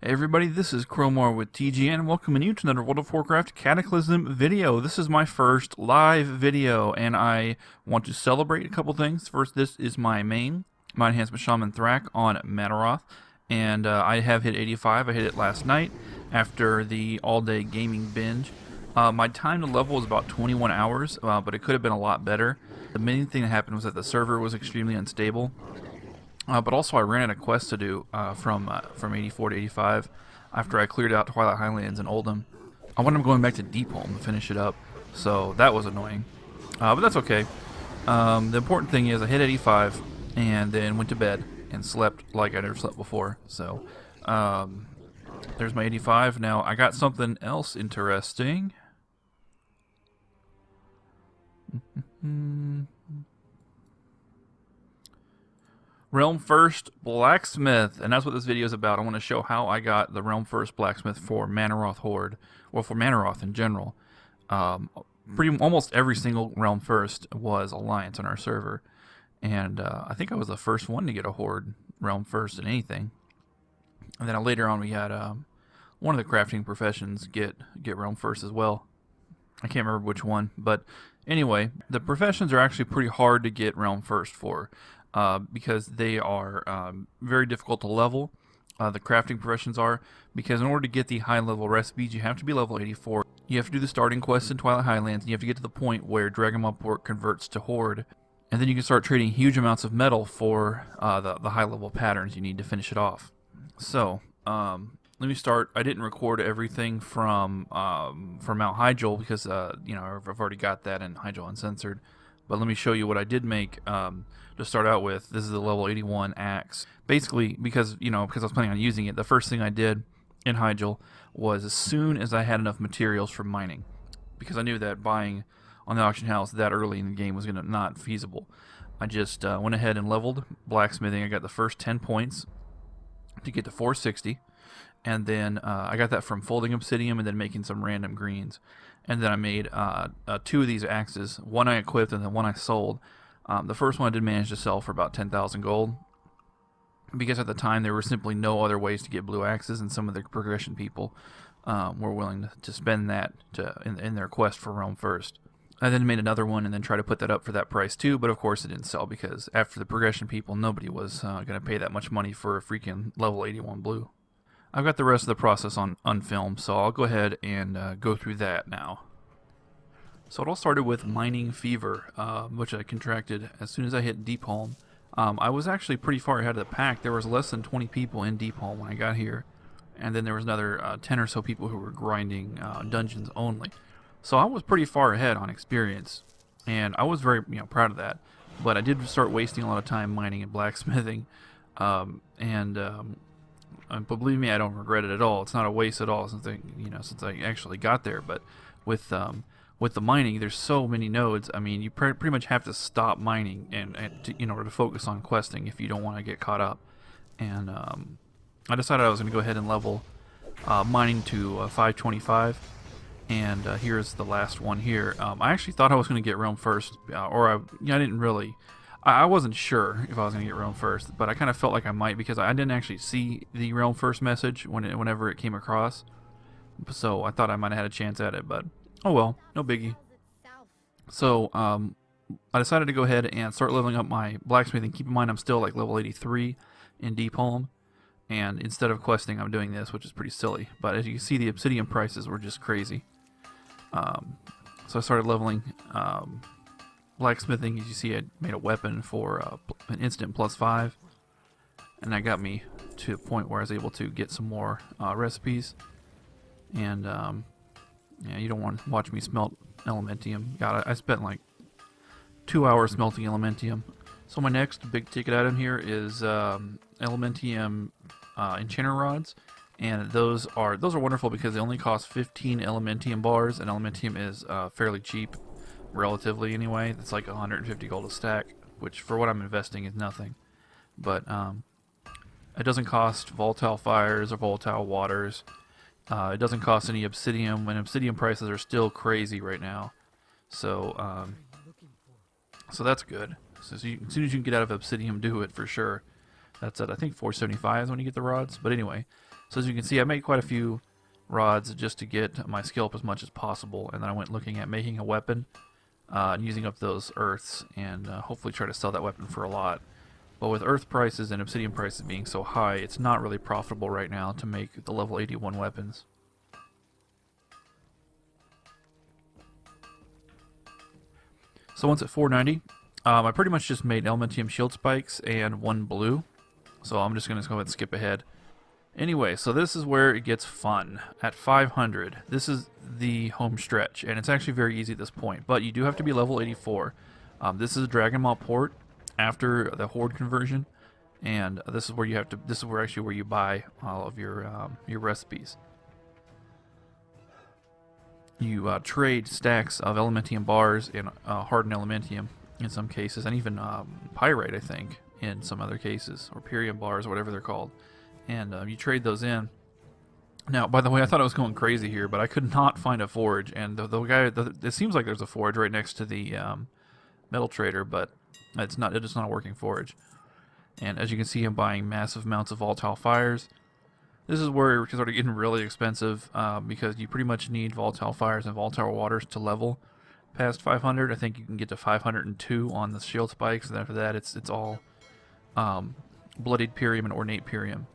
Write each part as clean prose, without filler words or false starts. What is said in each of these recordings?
Hey everybody, this is Crowmore with TGN, welcoming you to another World of Warcraft Cataclysm video. This is my first live video, and I want to celebrate a couple things. First, this is my main, my Enhancement Shaman Thrak on Mataroth, and I have hit 85. I hit it last night after the all-day gaming binge. My time to level was about 21 hours, but it could have been a lot better. The main thing that happened was that the server was extremely unstable. But also I ran out of quests to do from 84 to 85 after I cleared out Twilight Highlands and Oldham. I wound up going back to Deepholm to finish it up, so that was annoying. But that's okay. The important thing is I hit 85 and then went to bed and slept like I never slept before. So there's my 85. Now I got something else interesting. Realm First Blacksmith, and that's what this video is about. I want to show how I got the Realm First Blacksmith for Mataroth Horde, or for Mataroth in general. Almost every single Realm First was Alliance on our server, and I think I was the first one to get a Horde Realm First in anything. And then later on we had one of the crafting professions get Realm First as well. I can't remember which one, but anyway, the professions are actually pretty hard to get Realm First for. Because they are very difficult to level. The crafting professions are, because in order to get the high level recipes, you have to be level 84. You have to do the starting quest in Twilight Highlands, and you have to get to the point where Dragonmaw converts to Horde, and then you can start trading huge amounts of metal for the high level patterns you need to finish it off. So let me start. I didn't record everything from Mount Hyjal because I've already got that in Hyjal Uncensored. But let me show you what I did make to start out with. This is the level 81 axe. Basically, because I was planning on using it, the first thing I did in Hyjal was as soon as I had enough materials for mining, because I knew that buying on the auction house that early in the game was not feasible. I just went ahead and leveled blacksmithing. I got the first 10 points to get to 460. And then I got that from folding obsidian and then making some random greens. And then I made two of these axes. One I equipped and then one I sold. The first one I did manage to sell for about 10,000 gold, because at the time there were simply no other ways to get blue axes, and some of the progression people were willing to spend that in their quest for Realm First. I then made another one and then tried to put that up for that price too, but of course it didn't sell because after the progression people, nobody was going to pay that much money for a freaking level 81 blue. I've got the rest of the process on unfilmed, so I'll go ahead and go through that now. So it all started with mining fever, which I contracted as soon as I hit Deepholm. I was actually pretty far ahead of the pack. There was less than 20 people in Deepholm when I got here, and then there was another 10 or so people who were grinding dungeons only. So I was pretty far ahead on experience, and I was very proud of that. But I did start wasting a lot of time mining and blacksmithing, but believe me, I don't regret it at all. It's not a waste at all since I actually got there. But with the mining, there's so many nodes. I mean, you pretty much have to stop mining in order to focus on questing if you don't want to get caught up. And I decided I was going to go ahead and level mining to 525. And here's the last one here. I actually thought I was going to get Realm First, I didn't really. I wasn't sure if I was going to get Realm First, but I kind of felt like I might because I didn't actually see the Realm First message whenever it came across. So I thought I might have had a chance at it, but oh well, no biggie. So I decided to go ahead and start leveling up my blacksmithing. Keep in mind I'm still like level 83 in Deepholm, and instead of questing I'm doing this, which is pretty silly. But as you can see, the obsidian prices were just crazy. So I started leveling blacksmithing. As you see, I made a weapon for an instant +5, and that got me to a point where I was able to get some more recipes. And you don't want to watch me smelt elementium. God, I spent like 2 hours smelting elementium. So my next big ticket item here is elementium enchanter rods, and those are wonderful because they only cost 15 elementium bars, and elementium is fairly cheap. Relatively anyway. It's like 150 gold a stack, which for what I'm investing is nothing. But it doesn't cost volatile fires or volatile waters. It doesn't cost any obsidian, when obsidian prices are still crazy right now. So so that's good. So as soon as you can get out of obsidian, do it for sure. That's at I think 475 is when you get the rods. But anyway, So as you can see, I made quite a few rods just to get my skill up as much as possible, and then I went looking at making a weapon and using up those earths, and hopefully try to sell that weapon for a lot. But with earth prices and obsidian prices being so high, it's not really profitable right now to make the level 81 weapons. So once at 490, I pretty much just made elementium shield spikes and one blue. So I'm just going to go ahead and skip ahead. Anyway, so this is where it gets fun. At 500, this is the home stretch, and it's actually very easy at this point, but you do have to be level 84. This is a Dragon Ball port after the Horde conversion, and this is where you have to. This is where actually where you buy all of your recipes. You trade stacks of elementium bars and hardened elementium in some cases, and even pyrite, I think, in some other cases, or pyrium bars, or whatever they're called. And you trade those in. Now, by the way, I thought I was going crazy here, but I could not find a forge. And the guy, it seems like there's a forge right next to the metal trader, but it's not. It's not a working forge. And as you can see, I'm buying massive amounts of volatile fires. This is where it's sort of getting really expensive because you pretty much need volatile fires and volatile waters to level past 500. I think you can get to 502 on the shield spikes, and after that, it's all bloodied pyrium and ornate pyrium.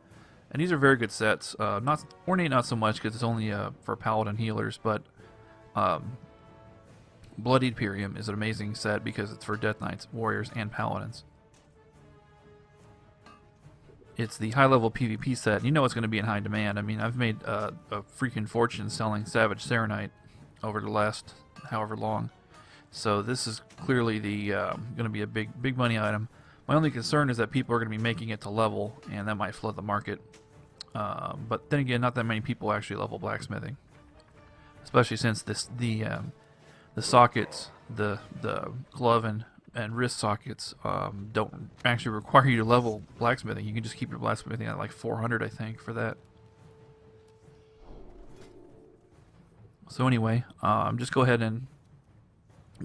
And these are very good sets. Not ornate, not so much because it's only for paladin healers, but bloodied pyrium is an amazing set because it's for death knights, warriors, and paladins. It's the high-level PvP set. You know it's going to be in high demand. I mean, I've made a freaking fortune selling Savage Serenite over the last however long. So this is clearly the going to be a big money item. My only concern is that people are going to be making it to level, and that might flood the market. But then again, not that many people actually level blacksmithing, especially since the sockets, the glove and wrist sockets don't actually require you to level blacksmithing. You can just keep your blacksmithing at like 400, I think, for that. So anyway, just go ahead and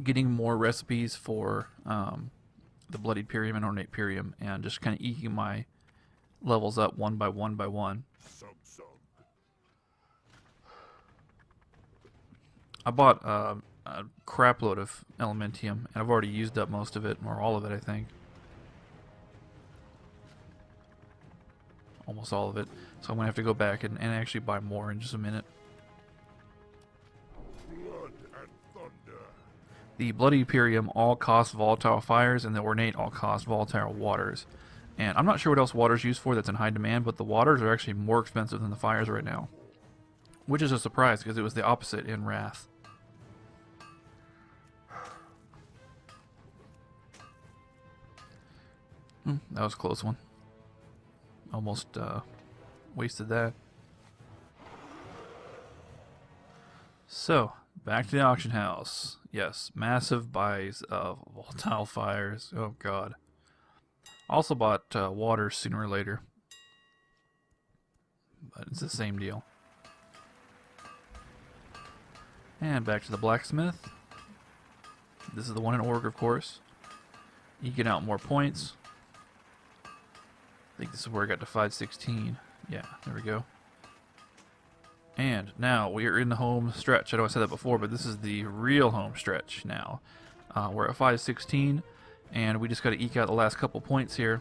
getting more recipes for the bloodied pyrium and ornate pyrium, and just kind of eking my levels up one by one by one. I bought a crap load of elementium, and I've already used up most of it, or all of it, I think. Almost all of it. So I'm going to have to go back and actually buy more in just a minute. Blood and thunder. The bloody pyrium all cost volatile fires, and the ornate all cost volatile waters. And I'm not sure what else water's used for that's in high demand, but the waters are actually more expensive than the fires right now. Which is a surprise, because it was the opposite in Wrath. That was a close one. Almost wasted that. So, back to the auction house. Yes, massive buys of volatile fires. Oh god. Also bought water sooner or later. But it's the same deal. And back to the blacksmith. This is the one in Org, of course. You get out more points. I think this is where I got to 516. Yeah, there we go. And now we are in the home stretch. I know I said that before, but this is the real home stretch now. We're at 516, and we just got to eke out the last couple points here.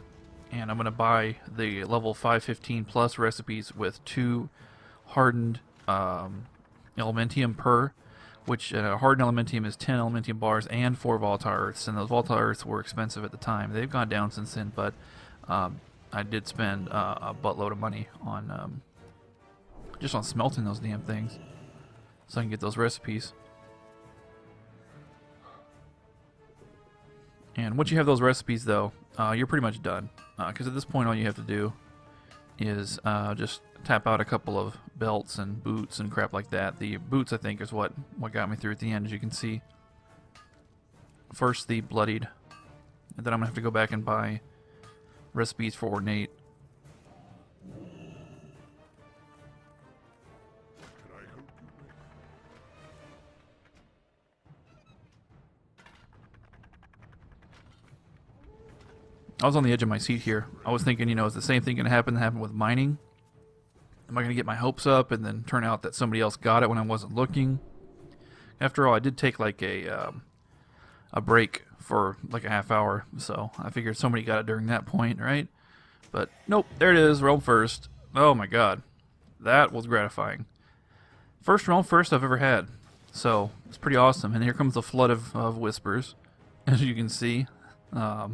And I'm going to buy the level 515 plus recipes with 2 hardened elementium per, which hardened elementium is 10 elementium bars and 4 volatile earths. And those volatile earths were expensive at the time. They've gone down since then, but I did spend a buttload of money on just on smelting those damn things so I can get those recipes. And once you have those recipes, though, you're pretty much done. Because at this point, all you have to do is just tap out a couple of belts and boots and crap like that. The boots, I think, is what got me through at the end, as you can see. First, the bloodied. And then I'm going to have to go back and buy recipes for ornate. I was on the edge of my seat here. I was thinking, is the same thing going to happen that happened with mining? Am I going to get my hopes up and then turn out that somebody else got it when I wasn't looking? After all, I did take like a break for like a half hour, so I figured somebody got it during that point, right? But nope, there it is, realm first. Oh my god, that was gratifying. First realm first I've ever had, so it's pretty awesome. And here comes the flood of whispers, as you can see. I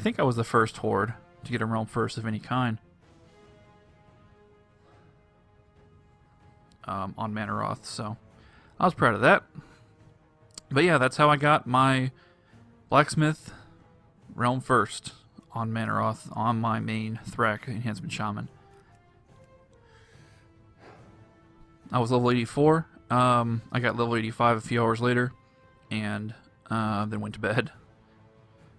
think I was the first horde to get a realm first of any kind on Manaroth, so I was proud of that. But yeah, that's how I got my Blacksmith realm first on Manaroth on my main Thrak Enhancement Shaman. I was level 84. I got level 85 a few hours later, and then went to bed.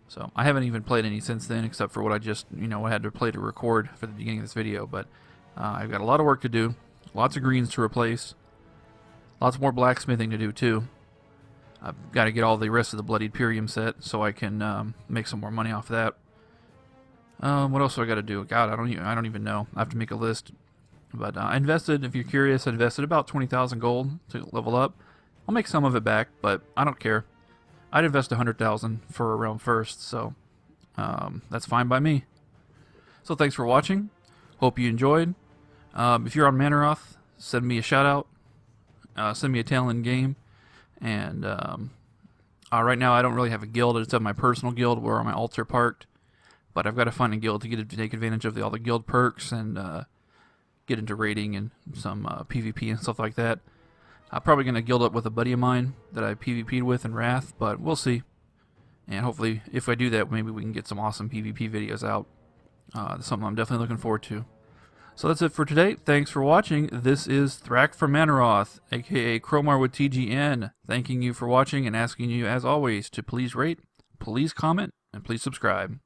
So I haven't even played any since then, except for what I just, I had to play to record for the beginning of this video. But I've got a lot of work to do, lots of greens to replace, lots more blacksmithing to do too. I've got to get all the rest of the Bloodied Purium set so I can make some more money off of that. What else do I got to do? God, I don't even know. I have to make a list. But I invested, if you're curious, I invested about 20,000 gold to level up. I'll make some of it back, but I don't care. I'd invest 100,000 for a realm first, so that's fine by me. So thanks for watching. Hope you enjoyed. If you're on Manaroth, send me a shout out. Send me a tale in game. And right now I don't really have a guild. I just have my personal guild where my alts are parked. But I've got to find a guild to take advantage of all the guild perks and get into raiding and some PvP and stuff like that. I'm probably going to guild up with a buddy of mine that I PvP'd with in Wrath, but we'll see. And hopefully, if I do that, maybe we can get some awesome PvP videos out. That's something I'm definitely looking forward to. So that's it for today. Thanks for watching. This is Thrak from Manaroth, aka Crowmar with TGN, thanking you for watching and asking you, as always, to please rate, please comment, and please subscribe.